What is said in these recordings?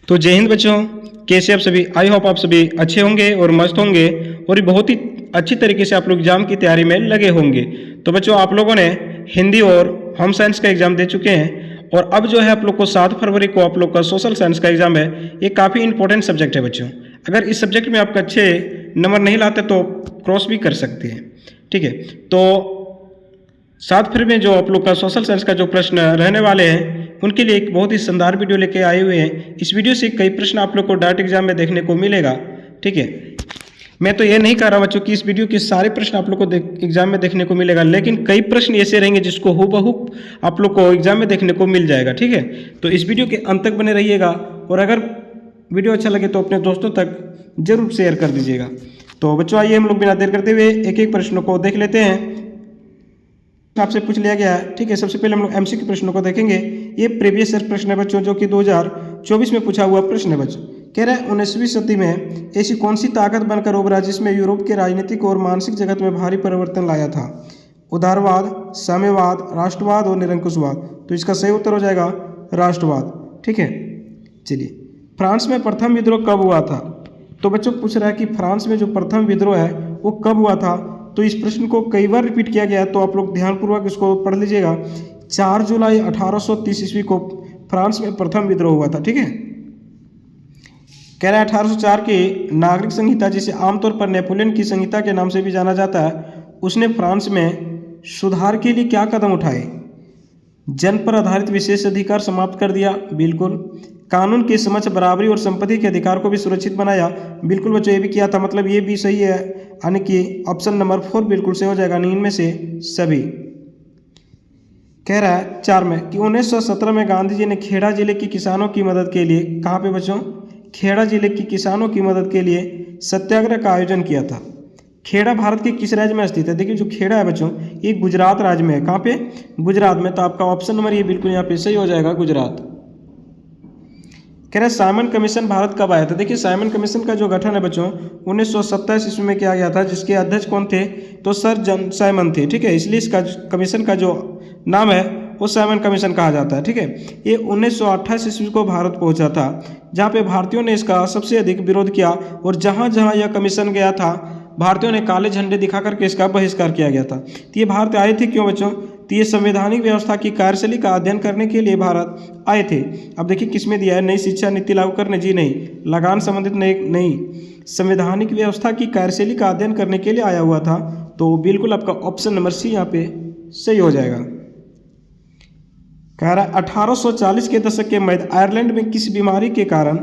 तो जय हिंद बच्चों, कैसे आप सभी। आई होप आप सभी अच्छे होंगे और मस्त होंगे और बहुत ही अच्छी तरीके से आप लोग एग्जाम की तैयारी में लगे होंगे। तो बच्चों, आप लोगों ने हिंदी और होम साइंस का एग्जाम दे चुके हैं और अब जो है आप लोग को 7 फरवरी को आप लोग का सोशल साइंस का एग्जाम है। ये काफ़ी इंपॉर्टेंट सब्जेक्ट है बच्चों। अगर इस सब्जेक्ट में आपका अच्छे नंबर नहीं लाते तो क्रॉस भी कर सकते हैं, ठीक है। तो 7 फरवरी में जो आप लोग का सोशल साइंस का जो प्रश्न रहने वाले हैं उनके लिए एक बहुत ही शानदार वीडियो लेके आए हुए हैं। इस वीडियो से कई प्रश्न आप लोग को डायरेक्ट एग्जाम में देखने को मिलेगा, ठीक है। मैं तो ये नहीं कह रहा बच्चों कि इस वीडियो के सारे प्रश्न आप लोग को एग्जाम में देखने को मिलेगा, लेकिन कई प्रश्न ऐसे रहेंगे जिसको हूबहू आप लोग को एग्जाम में देखने को मिल जाएगा, ठीक है। तो इस वीडियो के अंत तक बने रहिएगा और अगर वीडियो अच्छा लगे तो अपने दोस्तों तक जरूर शेयर कर दीजिएगा। तो बच्चों, आइए हम लोग बिना देर करते हुए एक एक प्रश्नों को देख लेते हैं। आपसे पूछ लिया गया है, ठीक है। सबसे पहले हम लोग एमसीक्यू प्रश्नों को देखेंगे। ये प्रीवियस ईयर प्रश्न है बच्चों, जो कि 2024 में पूछा हुआ प्रश्न है बच्चों। कह रहा है 19वीं सदी में ऐसी कौन सी ताकत बनकर उभरा जिसमें यूरोप के राजनीतिक और मानसिक जगत में भारी परिवर्तन लाया था? उदारवाद, साम्यवाद, राष्ट्रवाद और निरंकुशवाद। तो इसका सही उत्तर हो जाएगा राष्ट्रवाद, ठीक है। चलिए, फ्रांस में प्रथम विद्रोह कब हुआ था? तो बच्चों पूछ रहा है कि फ्रांस में जो प्रथम विद्रोह है वो कब हुआ था। तो इस प्रश्न को कई बार रिपीट किया गया है, तो आप लोग ध्यानपूर्वक इसको पढ़ लीजिएगा। 4 जुलाई 1830 ईस्वी को फ्रांस में प्रथम विद्रोह हुआ था, ठीक है। कह रहा है 1804 की नागरिक संहिता, जिसे आमतौर पर नेपोलियन की संहिता के नाम से भी जाना जाता है, उसने फ्रांस में सुधार के लिए क्या कदम उठाए? जन पर आधारित विशेष अधिकार समाप्त कर दिया, बिल्कुल। कानून के समक्ष बराबरी और संपत्ति के अधिकार को भी सुरक्षित बनाया, बिल्कुल बच्चों, ये भी किया था। मतलब ये भी सही है, यानी कि ऑप्शन नंबर 4 बिल्कुल सही हो जाएगा इनमें से सभी। कह रहा है 4 में कि 1917 में गांधी जी ने खेड़ा जिले के किसानों की मदद के लिए, कहाँ पे बच्चों? खेड़ा जिले के किसानों की मदद के लिए सत्याग्रह का आयोजन किया था। खेड़ा भारत के किस राज्य में स्थित है? देखिए, जो खेड़ा है बच्चों, ये गुजरात राज्य में है। कहाँ पे? गुजरात में। तो आपका ऑप्शन नंबर ये बिल्कुल यहाँ पे सही हो जाएगा, गुजरात। कह रहे साइमन कमीशन भारत कब आया था? देखिए, साइमन कमीशन का जो गठन है बच्चों 1927 ईस्वी में किया गया था, जिसके अध्यक्ष कौन थे? तो सर जॉन साइमन थे, ठीक है। इसलिए इसका कमीशन का जो नाम है वो साइमन कमीशन कहा जाता है, ठीक है। ये 1928 ईस्वी को भारत पहुंचा था, जहाँ पे भारतीयों ने इसका सबसे अधिक विरोध किया और जहाँ जहाँ यह कमीशन गया था भारतीयों ने काले झंडे दिखा करके इसका बहिष्कार किया गया था। तो ये भारत आए थे क्यों बच्चों? तो ये संवैधानिक व्यवस्था की कार्यशैली का अध्ययन करने के लिए भारत आए थे। अब देखिए किसमें दिया है, नई शिक्षा नीति लागू करने, जी नहीं, लगान संबंधित नहीं, संवैधानिक व्यवस्था की कार्यशैली का अध्ययन करने के लिए आया हुआ था। तो बिल्कुल आपका ऑप्शन नंबर सी यहाँ पे सही हो जाएगा। कह रहा है 1840 के दशक के मध्य आयरलैंड में किस बीमारी के कारण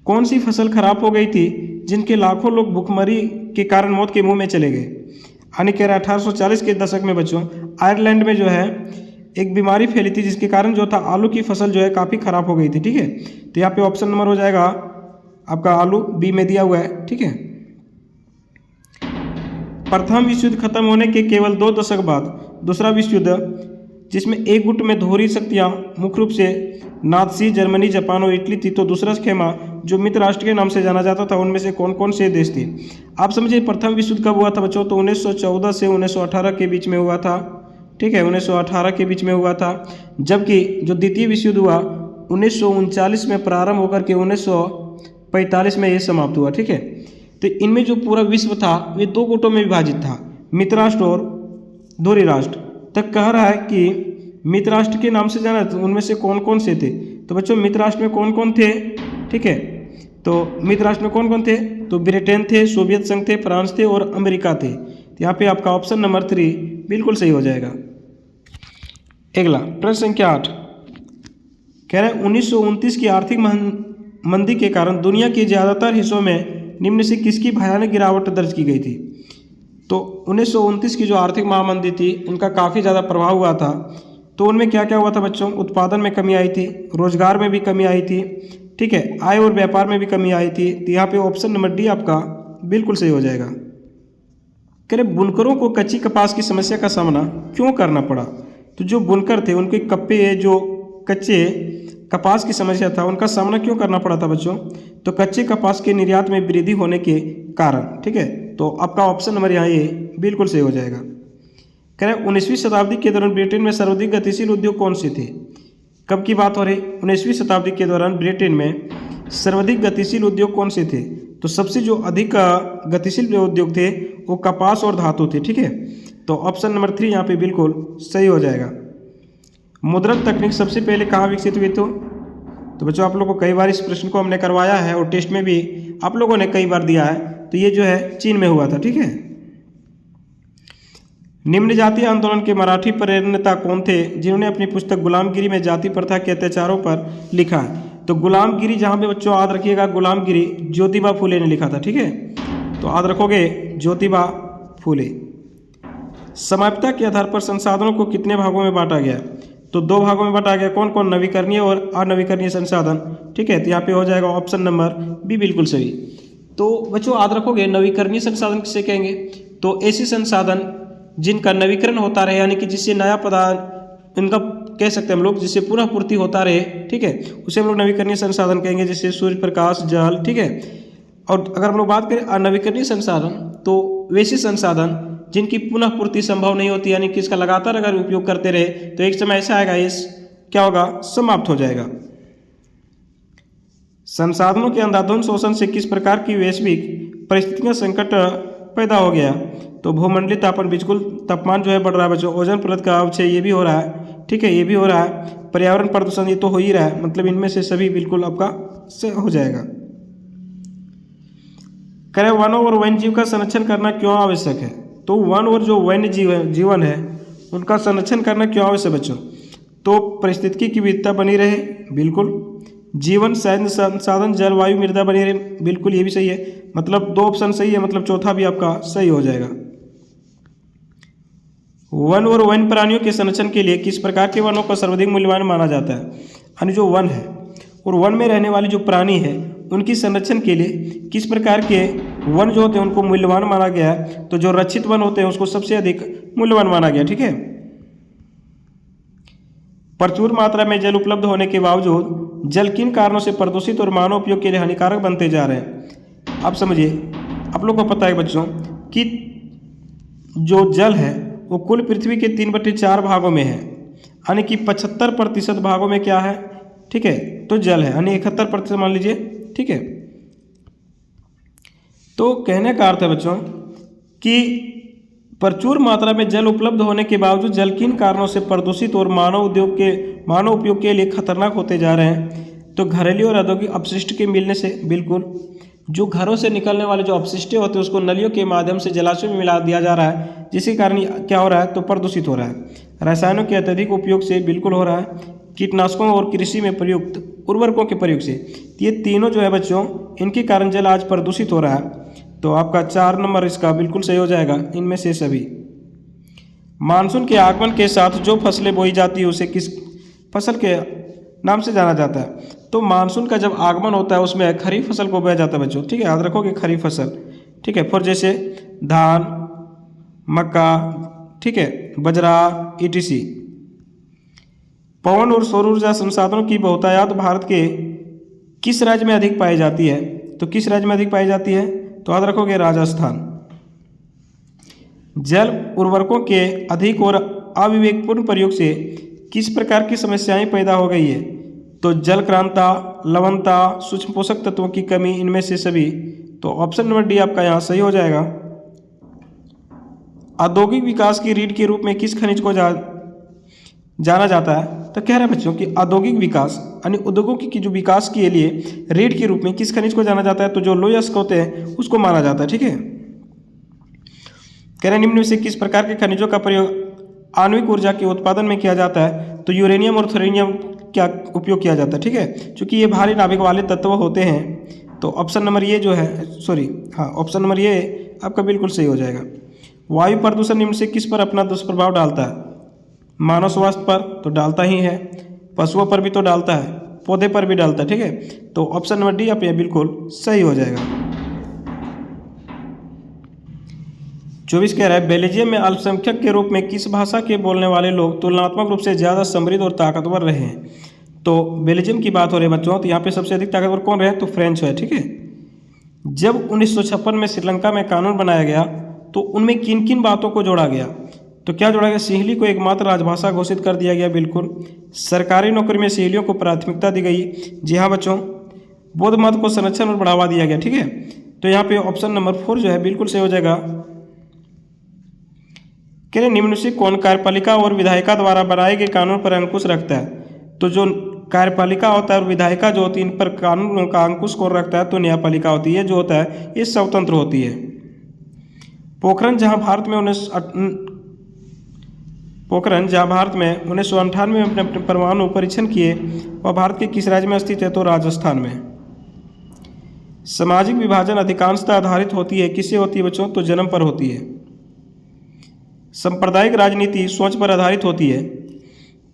कौन सी फसल खराब हो गई थी जिनके लाखों लोग भूखमरी के कारण मौत के मुंह में चले गए? यानी कह रहा है 1840 के दशक में बच्चों आयरलैंड में जो है एक बीमारी फैली थी, जिसके कारण जो था आलू की फसल जो है काफ़ी खराब हो गई थी, ठीक है। तो यहाँ पे ऑप्शन नंबर हो जाएगा आपका आलू, बी में दिया हुआ है, ठीक है। प्रथम विश्व युद्ध खत्म होने के केवल 2 दशक बाद दूसरा विश्व युद्ध, जिसमें एक गुट में दोहरी शक्तियाँ मुख्य रूप से नाज़ी जर्मनी, जापान और इटली थी, तो दूसरा स्कीमा जो मित्र राष्ट्र के नाम से जाना जाता था, उनमें से कौन कौन से देश थे? आप समझिए प्रथम विश्व युद्ध कब हुआ था बच्चों? तो 1914 से 1918 के बीच में हुआ था, ठीक है। 1918 के बीच में हुआ था। जबकि जो द्वितीय विश्व युद्ध हुआ 1939 में प्रारंभ होकर के 1945 में ये समाप्त हुआ, ठीक है। तो इनमें जो पूरा विश्व था वे 2 गुटों में विभाजित था, मित्र राष्ट्र और दोहरी राष्ट्र। तक कह रहा है कि मित्र राष्ट्र के नाम से जाना, तो उनमें से कौन कौन से थे? तो बच्चों मित्र राष्ट्र में कौन कौन थे, ठीक है। तो मित्र राष्ट्र में कौन कौन थे? तो ब्रिटेन थे, सोवियत संघ थे, फ्रांस थे और अमेरिका थे। तो यहाँ पे आपका ऑप्शन नंबर 3 बिल्कुल सही हो जाएगा। अगला प्रश्न संख्या 8 कह रहे हैं 1929 की आर्थिक मंदी के कारण दुनिया के ज़्यादातर हिस्सों में निम्न से किसकी भयानक गिरावट दर्ज की गई थी? तो 1929 की जो आर्थिक महामंदी थी उनका काफ़ी ज़्यादा प्रभाव हुआ था। तो उनमें क्या क्या हुआ था बच्चों? उत्पादन में कमी आई थी, रोजगार में भी कमी आई थी, ठीक है, आय और व्यापार में भी कमी आई थी। तो यहाँ पे ऑप्शन नंबर डी आपका बिल्कुल सही हो जाएगा। कह रहे बुनकरों को कच्ची कपास की समस्या का सामना क्यों करना पड़ा? तो जो बुनकर थे उनके कप्पे जो कच्चे कपास की समस्या था उनका सामना क्यों करना पड़ा था बच्चों? तो कच्चे कपास के निर्यात में वृद्धि होने के कारण, ठीक है। तो आपका ऑप्शन नंबर यहाँ ये बिल्कुल सही हो जाएगा। कह रहे 19वीं शताब्दी के दौरान ब्रिटेन में सर्वाधिक गतिशील उद्योग कौन से थे? कब की बात हो रही? 19वीं शताब्दी के दौरान ब्रिटेन में सर्वाधिक गतिशील उद्योग कौन से थे? तो सबसे जो अधिक गतिशील उद्योग थे वो कपास और धातु थे। ठीक है, तो ऑप्शन नंबर 3 यहाँ पे बिल्कुल सही हो जाएगा। मुद्रक तकनीक सबसे पहले कहाँ विकसित हुई? तो बच्चों आप लोगों को कई बार इस प्रश्न को हमने करवाया है और टेस्ट में भी आप लोगों ने कई बार दिया है। तो ये जो है चीन में हुआ था। ठीक है, निम्न जातीय आंदोलन के मराठी प्रेरणेता कौन थे जिन्होंने अपनी पुस्तक गुलामगिरी में जाति प्रथा के अत्याचारों पर लिखा है? तो गुलामगिरी जहाँ पे बच्चों याद रखिएगा, गुलामगिरी ज्योतिबा फूले ने लिखा था। ठीक है, तो याद रखोगे ज्योतिबा फूले। समयपता के आधार पर संसाधनों को कितने भागों में बांटा गया? तो 2 भागों में बांटा गया। कौन कौन? नवीकरणीय और अनवीकरणीय संसाधन। ठीक है, तो यहाँ पे हो जाएगा ऑप्शन नंबर बी बिल्कुल सही। तो बच्चों याद रखोगे नवीकरणीय संसाधन किसे कहेंगे? तो ऐसे संसाधन जिनका नवीकरण होता रहे, यानी कि जिससे नया पदार्थ इनका कह सकते हैं हम लोग, जिससे पुनः पूर्ति होता रहे। ठीक है, उसे हम लोग नवीकरणीय संसाधन कहेंगे, जैसे सूर्य प्रकाश, जल। ठीक है, और अगर हम लोग बात करें अनवीकरणीय संसाधन, तो वैसे संसाधन जिनकी पुनः पूर्ति संभव नहीं होती, यानी कि इसका लगातार अगर उपयोग करते रहे तो एक समय ऐसा आएगा इस क्या होगा, समाप्त हो जाएगा। संसाधनों के अंधाधुंध शोषण से किस प्रकार की वैश्विक परिस्थितियां संकट पैदा हो गया? तो भूमंडलीय तापमान, बिल्कुल तापमान जो है बढ़ रहा है बच्चों। ओजोन परत का अवक्षय ये भी हो रहा है। ठीक है, ये भी हो रहा है। पर्यावरण प्रदूषण ये तो हो ही रहा है। मतलब इनमें से सभी बिल्कुल आपका से हो जाएगा। करें वनों और वन्य जीव का संरक्षण करना क्यों आवश्यक है? तो वन और जो वन्य जीवन है उनका संरक्षण करना क्यों आवश्यक बच्चों? तो पारिस्थितिकी की विविधता बनी रहे, बिल्कुल। जीवन, सैन्य संसाधन, जलवायु, मृदा बनी रहे, बिल्कुल ये भी सही है। मतलब 2 ऑप्शन सही है, मतलब चौथा भी आपका सही हो जाएगा। वन और वन्य प्राणियों के संरक्षण के लिए किस प्रकार के वनों का सर्वाधिक मूल्यवान माना जाता है? यानी जो वन है और वन में रहने वाले जो प्राणी है उनकी संरक्षण के लिए किस प्रकार के वन जो होते हैं उनको मूल्यवान माना गया है? तो जो रक्षित वन होते हैं उसको सबसे अधिक मूल्यवान माना गया। ठीक है, प्रचुर मात्रा में जल उपलब्ध होने के बावजूद जल किन कारणों से प्रदूषित और मानव उपयोग के लिए हानिकारक बनते जा रहे हैं? आप समझिए, आप लोग को पता है बच्चों कि जो जल है वो कुल पृथ्वी के 3/4 भागों में है, यानी कि 75% भागों में क्या है? ठीक है, तो जल है, यानी 71% मान लीजिए। ठीक है, तो कहने का अर्थ है बच्चों कि प्रचुर मात्रा में जल उपलब्ध होने के बावजूद जल किन कारणों से प्रदूषित और मानव उपयोग के लिए खतरनाक होते जा रहे हैं? तो घरेलू और औद्योगिक अपशिष्ट के मिलने से, बिल्कुल। जो घरों से निकलने वाले जो अपशिष्ट होते हैं उसको नलियों के माध्यम से जलाशय में मिला दिया जा रहा है, जिसके कारण क्या हो रहा है? तो प्रदूषित हो रहा है। रसायनों के अत्यधिक उपयोग से बिल्कुल हो रहा है। कीटनाशकों और कृषि में प्रयुक्त उर्वरकों के प्रयोग से, ये तीनों जो है बच्चों इनके कारण जल आज प्रदूषित हो रहा है। तो आपका 4 नंबर इसका बिल्कुल सही हो जाएगा, इनमें से सभी। मानसून के आगमन के साथ जो फसलें बोई जाती है उसे किस फसल के नाम से जाना जाता है? तो मानसून का जब आगमन होता है उसमें खरीफ फसल को बोया जाता है बच्चों। ठीक है, याद रखोगे खरीफ फसल। ठीक है, फिर जैसे धान, मक्का, ठीक है, बजरा, ETC। पवन और सौर ऊर्जा संसाधनों की बहुतायत भारत के किस राज्य में अधिक पाई जाती है? तो किस राज्य में अधिक पाई जाती है? तो याद रखोगे राजस्थान। जल उर्वरकों के अधिक और अविवेकपूर्ण प्रयोग से किस प्रकार की समस्याएं पैदा हो गई है? तो जल क्रांता, लवणता, सूक्ष्म पोषक तत्वों की कमी, इनमें से सभी। तो ऑप्शन नंबर डी आपका यहाँ सही हो जाएगा। औद्योगिक विकास की रीढ़ के रूप में किस खनिज को जाना जाता है? तो कह रहे हैं बच्चों कि औद्योगिक विकास यानी उद्योगों की जो विकास के लिए रीढ़ के रूप में किस खनिज को जाना जाता है? तो जो लोयस्क होते हैं उसको माना जाता है। ठीक है, कह रहे निम्न में से किस प्रकार के खनिजों का प्रयोग आणविक ऊर्जा के उत्पादन में किया जाता है? तो यूरेनियम और थोरियम क्या उपयोग किया जाता है? ठीक है, क्योंकि ये भारी नाभिक वाले तत्व होते हैं। तो ऑप्शन नंबर ये जो है, ऑप्शन नंबर ये आपका बिल्कुल सही हो जाएगा। वायु प्रदूषण निम्न से किस पर अपना दुष्प्रभाव डालता है? मानव स्वास्थ्य पर तो डालता ही है, पशुओं पर भी तो डालता है, पौधे पर भी डालता है। ठीक है, तो ऑप्शन नंबर डी आप ये बिल्कुल सही हो जाएगा। 24 कह रहा है बेल्जियम में अल्पसंख्यक के रूप में किस भाषा के बोलने वाले लोग तुलनात्मक रूप से ज़्यादा समृद्ध और ताकतवर रहे हैं? तो बेल्जियम की बात हो रही है बच्चों, तो यहाँ पे सबसे अधिक ताकतवर कौन रहे? तो फ्रेंच है। ठीक है, जब 1956 में श्रीलंका में कानून बनाया गया तो उनमें किन किन बातों को जोड़ा गया? तो क्या जोड़ा गया, सिंहली को एकमात्र राजभाषा घोषित कर दिया गया। बिल्कुल। सरकारी नौकरी में सिंहलियों को प्राथमिकता दी गई। जी हाँ बच्चों। बौद्ध मत को संरक्षण और बढ़ावा दिया गया। ठीक है, तो यहाँ पे ऑप्शन नंबर 4 जो है बिल्कुल सही हो जाएगा। कह निम्न से कौन कार्यपालिका और विधायिका द्वारा बनाए गए कानून पर अंकुश रखता है। तो जो कार्यपालिका होता है और विधायिका जो होती है, इन पर कानून का अंकुश कौन रखता है, तो न्यायपालिका होती है जो होता है ये स्वतंत्र होती है। पोखरण जहाँ भारत में 1998 में अपने परमाणु परीक्षण किए, वह भारत के किस राज्य में स्थित है, तो राजस्थान में। सामाजिक विभाजन अधिकांशतः आधारित होती है, किससे होती है बच्चों, तो जन्म पर होती है। सांप्रदायिक राजनीति सोच पर आधारित होती है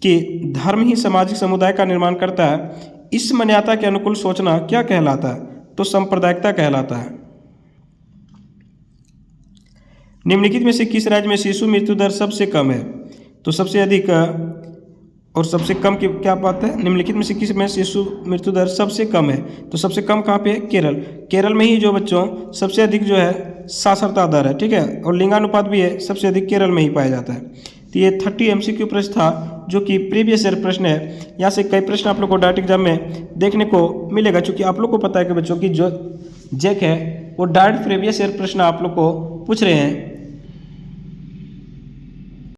कि धर्म ही सामाजिक समुदाय का निर्माण करता है। इस मान्यता के अनुकूल सोचना क्या कहलाता है, तो सांप्रदायिकता कहलाता है। निम्नलिखित में से किस राज्य में शिशु मृत्यु दर सबसे कम है, तो सबसे अधिक और सबसे कम की क्या बात है, निम्नलिखित में से किस में शिशु मृत्यु दर सबसे कम है, तो सबसे कम कहाँ पे है, केरल। केरल में ही जो बच्चों सबसे अधिक जो है साक्षरता दर है। ठीक है, और लिंगानुपात भी है सबसे अधिक केरल में ही पाया जाता है। तो ये 30 MCQ प्रश्न था जो कि प्रीवियस ईयर प्रश्न है। यहाँ से कई प्रश्न आप लोग को डायरेक्ट एग्जाम में देखने को मिलेगा, क्योंकि आप लोग को पता है कि बच्चों की जो जेक है वो डायरेक्ट प्रीवियस ईयर प्रश्न आप लोग को पूछ रहे हैं।